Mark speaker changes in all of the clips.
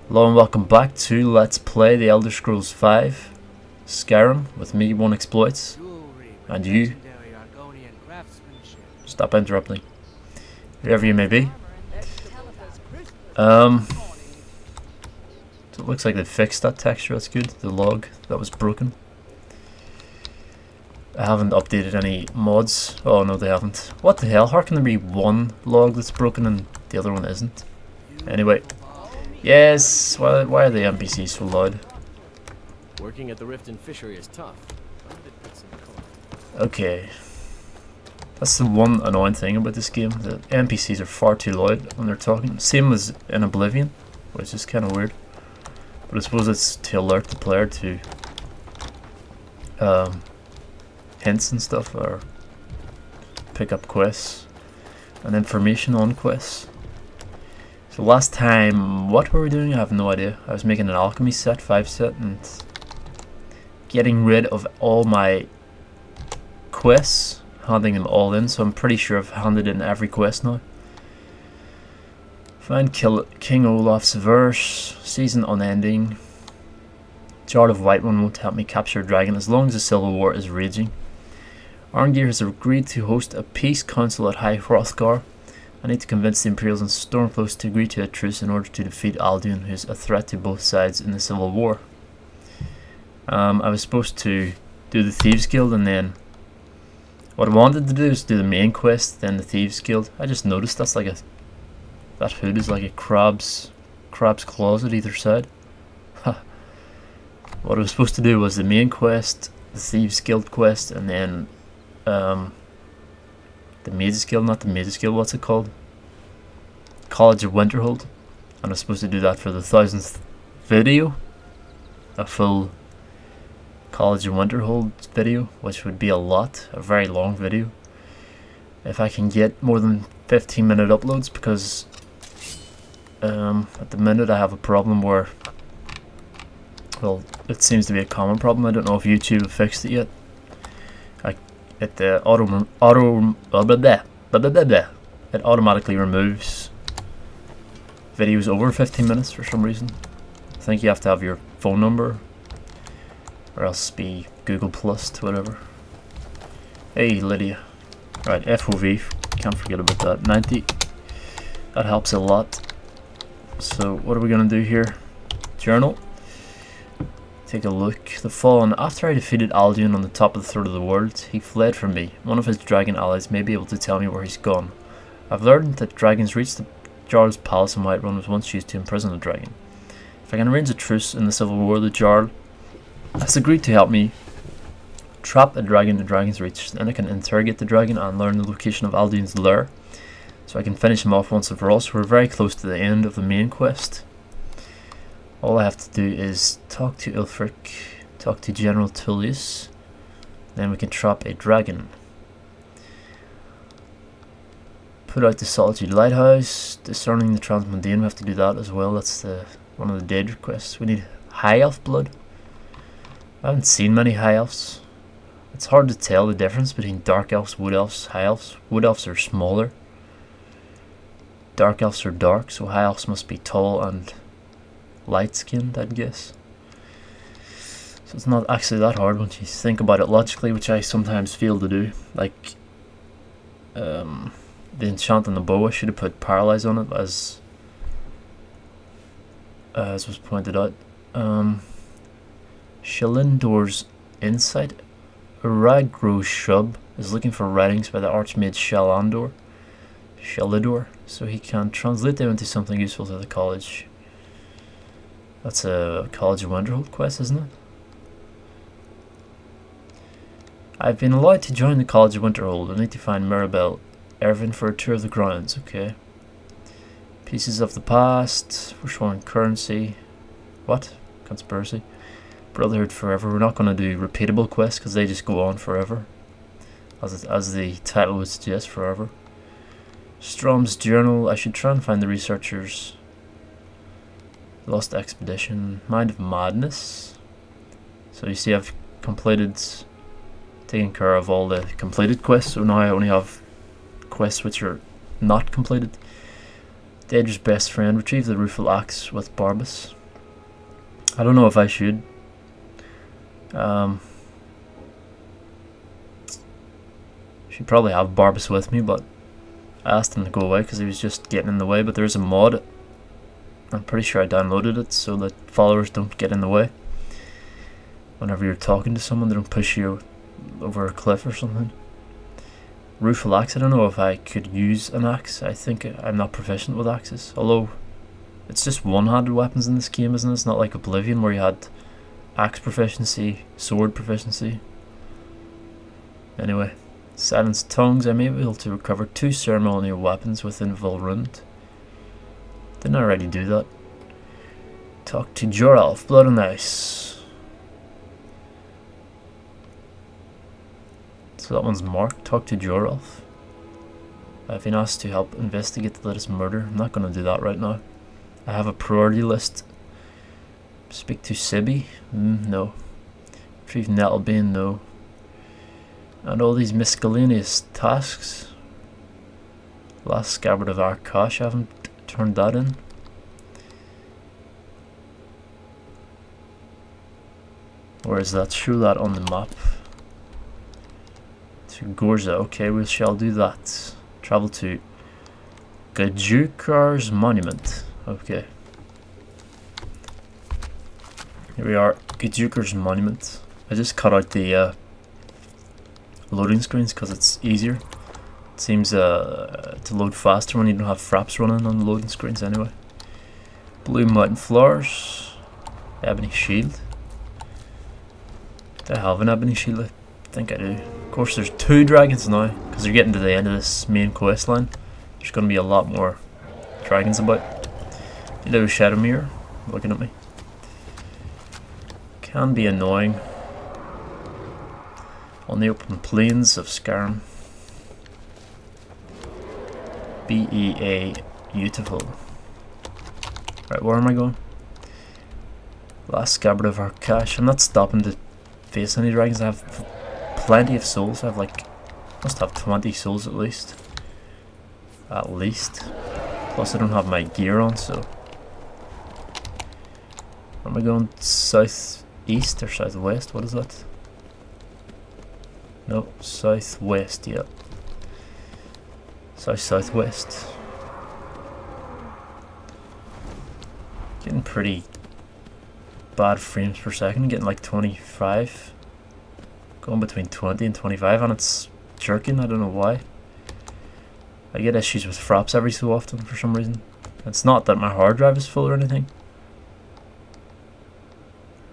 Speaker 1: Hello and welcome back to Let's Play The Elder Scrolls V Skyrim with me, Onexploits, and you. Stop interrupting, whoever you may be. So it looks like they fixed that texture, that's good. The log that was broken. I haven't updated any mods. Oh no, they haven't. What the hell? How can there be one log that's broken and the other one isn't? Anyway. Yes, why are the NPCs so loud?
Speaker 2: Working at the Rift and Fishery is tough.
Speaker 1: Okay. That's the one annoying thing about this game. The NPCs are far too loud when they're talking. Same as in Oblivion, which is kind of weird. But I suppose it's to alert the player to hints and stuff, or pick up quests and information on quests. So last time, what were we doing? I have no idea. I was making an alchemy set, 5 set, and getting rid of all my quests, handing them all in, so I'm pretty sure I've handed in every quest now. Find King Olaf's verse, season unending. Jar of White One won't help me capture a dragon as long as the Civil War is raging. Arngir has agreed to host a peace council at High Hrothgar. I need to convince the Imperials and Stormcloaks to agree to a truce in order to defeat Alduin, who is a threat to both sides in the Civil War. I was supposed to do the Thieves Guild, and then what I wanted to do is do the main quest, then the Thieves Guild. I just noticed that's like that hood is like a crab's claws at either side. What I was supposed to do was the main quest, the Thieves Guild quest, and then the Mages Guild, not the Mages Guild, what's it called? College of Winterhold. And I was supposed to do that for the 1000th video. A full College of Winterhold video, which would be a very long video. If I can get more than 15-minute uploads, because at the minute I have a problem where, well, it seems to be a common problem. I don't know if YouTube have fixed it yet. It automatically removes videos over 15 minutes for some reason. I think you have to have your phone number, or else be Google Plus to whatever. Hey Lydia. Right, FOV, can't forget about that. 90. That helps a lot. So what are we gonna do here? Journal. Take a look. The Fallen. After I defeated Alduin on the top of the throat of the world, he fled from me. One of his dragon allies may be able to tell me where he's gone. I've learned that dragons reach the Jarl's palace in Whiterun was once used to imprison a dragon. If I can arrange a truce in the Civil War, the Jarl has agreed to help me trap a dragon in Dragon's Reach. Then I can interrogate the dragon and learn the location of Alduin's lair, so I can finish him off once and for all. So we're very close to the end of the main quest. All I have to do is talk to Ulfric, talk to General Tullius, then we can trap a dragon. Put out the Solitude Lighthouse, discerning the Transmundane, we have to do that as well. That's one of the dead requests. We need High Elf blood. I haven't seen many High Elves. It's hard to tell the difference between Dark Elves, Wood Elves, High Elves. Wood Elves are smaller. Dark Elves are dark, so High Elves must be tall and light-skinned, I'd guess. So it's not actually that hard once you think about it logically, which I sometimes fail to do. Like the enchant on the bow, I should have put paralyze on it, as was pointed out. Shalindor's Insight. A Raggrow shrub is looking for writings by the Archmage Shalidor, so he can translate them into something useful to the college. That's a College of Winterhold quest, isn't it? I've been allowed to join the College of Winterhold. I need to find Mirabelle Ervin for a tour of the grounds. Okay. Pieces of the past. Foreign currency. What? Conspiracy. Brotherhood forever. We're not going to do repeatable quests because they just go on forever. As the title would suggest, forever. Strom's journal. I should try and find the researchers. Lost Expedition, Mind of Madness. So you see I've taken care of all the completed quests, so now I only have quests which are not completed. Daedra's best friend. Retrieve the rueful axe with Barbas. I don't know if I should. Should probably have Barbas with me, but I asked him to go away because he was just getting in the way. But there's a mod. I'm pretty sure I downloaded it so that followers don't get in the way. Whenever you're talking to someone, they don't push you over a cliff or something. Rueful axe. I don't know if I could use an axe. I think I'm not proficient with axes. Although it's just one-handed weapons in this game, isn't it? It's not like Oblivion where you had axe proficiency, sword proficiency. Anyway, silenced tongues. I may be able to recover 2 ceremonial weapons within Volrund. Didn't I already do that? Talk to Joralf, Blood and Ice. So that one's marked. Talk to Joralf. I've been asked to help investigate the latest murder. I'm not going to do that right now. I have a priority list. Speak to Sibi? No. Retrieve Nettlebane? No. And all these miscellaneous tasks. Last Scabbard of Arkash, I haven't turned that in. Where is that? Show that on the map. To Gorza. Okay, we shall do that. Travel to Gajukar's Monument. Okay. Here we are. Gajukar's Monument. I just cut out the loading screens because it's easier. It seems to load faster when you don't have fraps running on the loading screens anyway. Blue Mountain Flowers. Ebony Shield. Do I have an Ebony Shield? I think I do. Of course there's 2 dragons now because they're getting to the end of this main quest line. There's going to be a lot more dragons about. Hello Shadowmere, looking at me. Can be annoying on the open plains of Skyrim. BEA, beautiful. Right, where am I going? Last Scabbard of Arkash. I'm not stopping to face any dragons. I have plenty of souls. I have like, must have 20 souls at least. At least. Plus I don't have my gear on, so. Am I going southeast or southwest? What is that? No, southwest, yeah. Southwest. Getting pretty bad frames per second, getting like 25. Going between 20 and 25 and it's jerking, I don't know why. I get issues with fraps every so often for some reason. It's not that my hard drive is full or anything.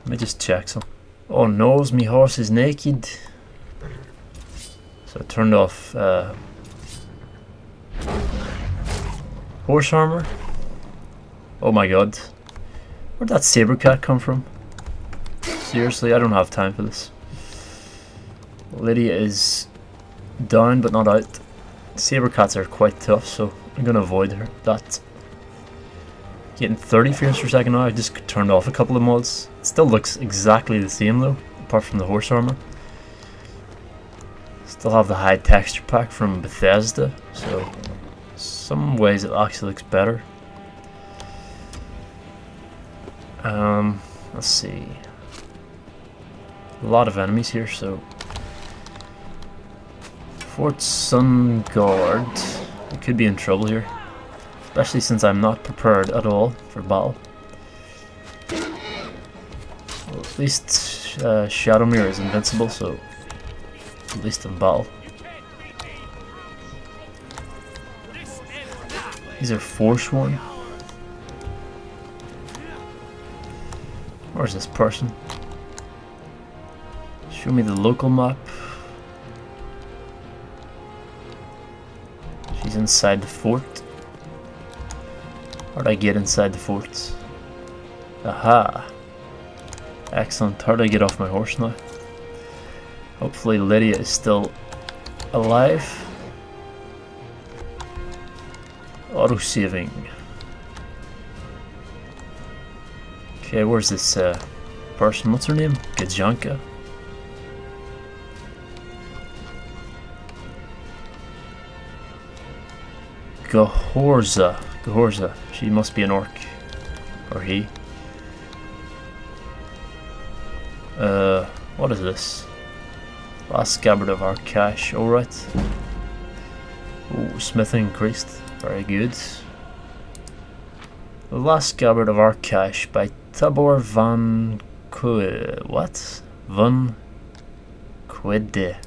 Speaker 1: Let me just check some. Oh no, me horse is naked. So I turned off horse armor. Oh my god. Where'd that saber cat come from? Seriously, I don't have time for this. Lydia is down but not out. Saber cats are quite tough, so I'm gonna avoid her. That. Getting 30 frames per second now. I just turned off a couple of mods. It still looks exactly the same though, apart from the horse armor. Still have the high texture pack from Bethesda, so some ways it actually looks better. Let's see. A lot of enemies here, so Fort Sungard. I could be in trouble here, especially since I'm not prepared at all for battle. Well, at least Shadowmere is invincible, so at least in battle. These are Forsworn. Where's this person? Show me the local map. She's inside the fort. How'd I get inside the fort? Aha! Excellent. How'd I get off my horse now? Hopefully Lydia is still alive. Auto-saving. Okay, where's this person? What's her name? Gajanka. Gahorza. She must be an orc. Or he. What is this? Last scabbard of our cash, alright. Oh, smithing increased. Very good. The last scabbard of our cash by Tabor van what? Van Quidde.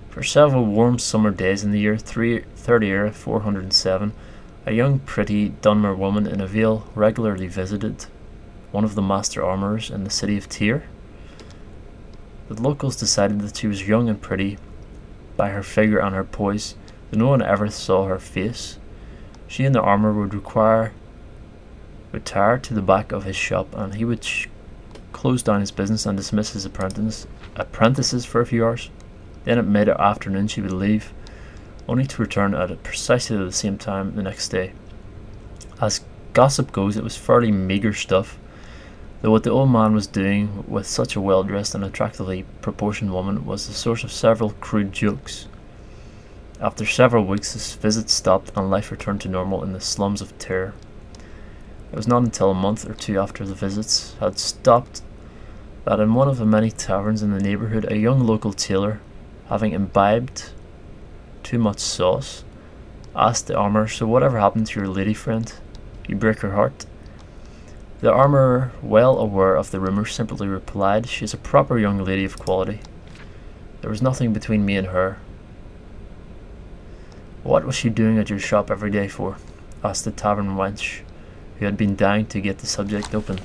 Speaker 1: For several warm summer days in the year 330 era 407, a young pretty Dunmer woman in a veil regularly visited one of the master armourers in the city of Tyr. The locals decided that she was young and pretty by her figure and her poise, though no one ever saw her face. She and the armourer would retire to the back of his shop, and he would close down his business and dismiss his apprentices for a few hours. Then at mid-afternoon she would leave, only to return at precisely the same time the next day. As gossip goes, it was fairly meagre stuff, though what the old man was doing with such a well-dressed and attractively proportioned woman was the source of several crude jokes. After several weeks his visits stopped and life returned to normal in the slums of Tyr. It was not until a month or two after the visits had stopped that in one of the many taverns in the neighbourhood a young local tailor, having imbibed too much sauce, asked the armourer, "So whatever happened to your lady friend? You break her heart?" The armourer, well aware of the rumour, simply replied, "She is a proper young lady of quality. There was nothing between me and her." "What was she doing at your shop every day for?" asked the tavern wench, who had been dying to get the subject open.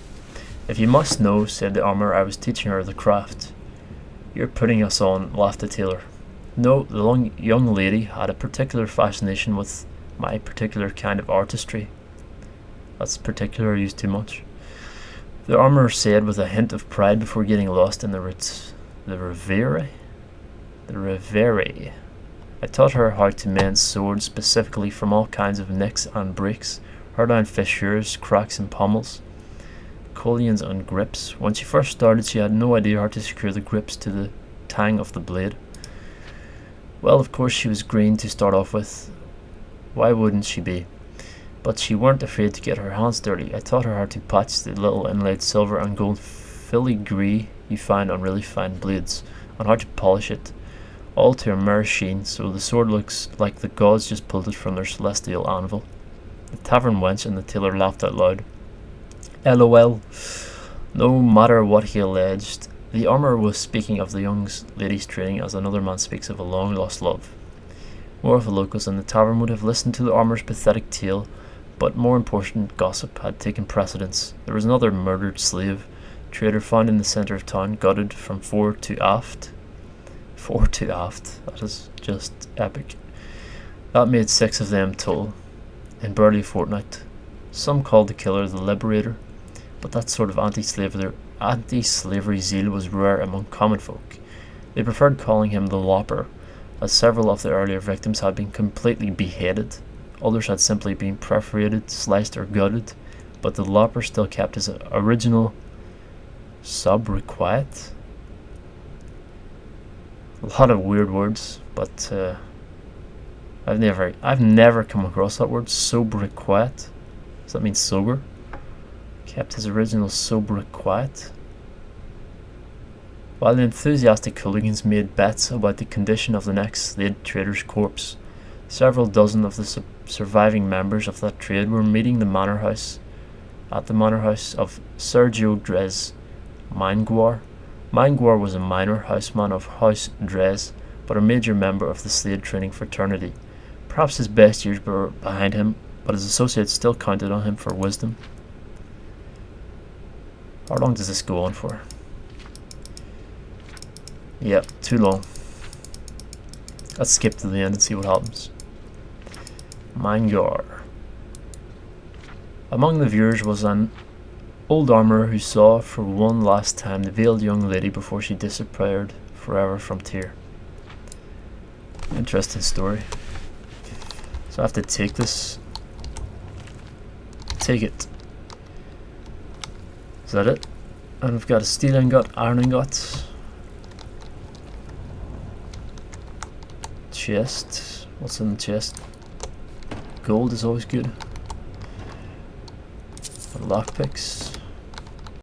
Speaker 1: "If you must know," said the armourer, "I was teaching her the craft." "You're putting us on," laughed the tailor. "No, the young lady had a particular fascination with my particular kind of artistry." That's particular used too much. The armourer said with a hint of pride before getting lost in the reverie. "I taught her how to mend swords specifically from all kinds of nicks and breaks, her down fissures, cracks and pommels, cullions and grips. When she first started she had no idea how to secure the grips to the tang of the blade. Well, of course she was green to start off with. Why wouldn't she be? But she weren't afraid to get her hands dirty. I taught her how to patch the little inlaid silver and gold filigree you find on really fine blades, and how to polish it, all to a mere sheen, so the sword looks like the gods just pulled it from their celestial anvil." The tavern wench and the tailor laughed out loud. LOL. No matter what he alleged, the armourer was speaking of the young lady's training as another man speaks of a long-lost love. More of the locals in the tavern would have listened to the armourer's pathetic tale, but more important gossip had taken precedence. There was another murdered slave trader found in the centre of town, gutted from fore to aft. Fore to aft, that is just epic. That made 6 of them total, in barely a fortnight. Some called the killer the Liberator, but that sort of anti-slavery zeal was rare among common folk. They preferred calling him the Lopper, as several of the earlier victims had been completely beheaded. Others had simply been perforated, sliced or gutted, but the Lopper still kept his original sobriquet. A lot of weird words, but I've never come across that word, sobriquet. Does that mean sober? Kept his original sobriquet. While the enthusiastic hooligans made bets about the condition of the next Slade trader's corpse, several dozen of the surviving members of that trade were meeting at the manor house of Sergio Drez Minguar. Minguar was a minor houseman of House Drez, but a major member of the Slade training fraternity. Perhaps his best years were behind him, but his associates still counted on him for wisdom. How long does this go on for? Yep, too long. Let's skip to the end and see what happens. Mangar. Among the viewers was an old armourer who saw for one last time the veiled young lady before she disappeared forever from Tyr. Interesting story. So I have to take this. Take it. Is that it? And we've got a steel ingot, iron ingot, chest. What's in the chest? Gold is always good. And lockpicks.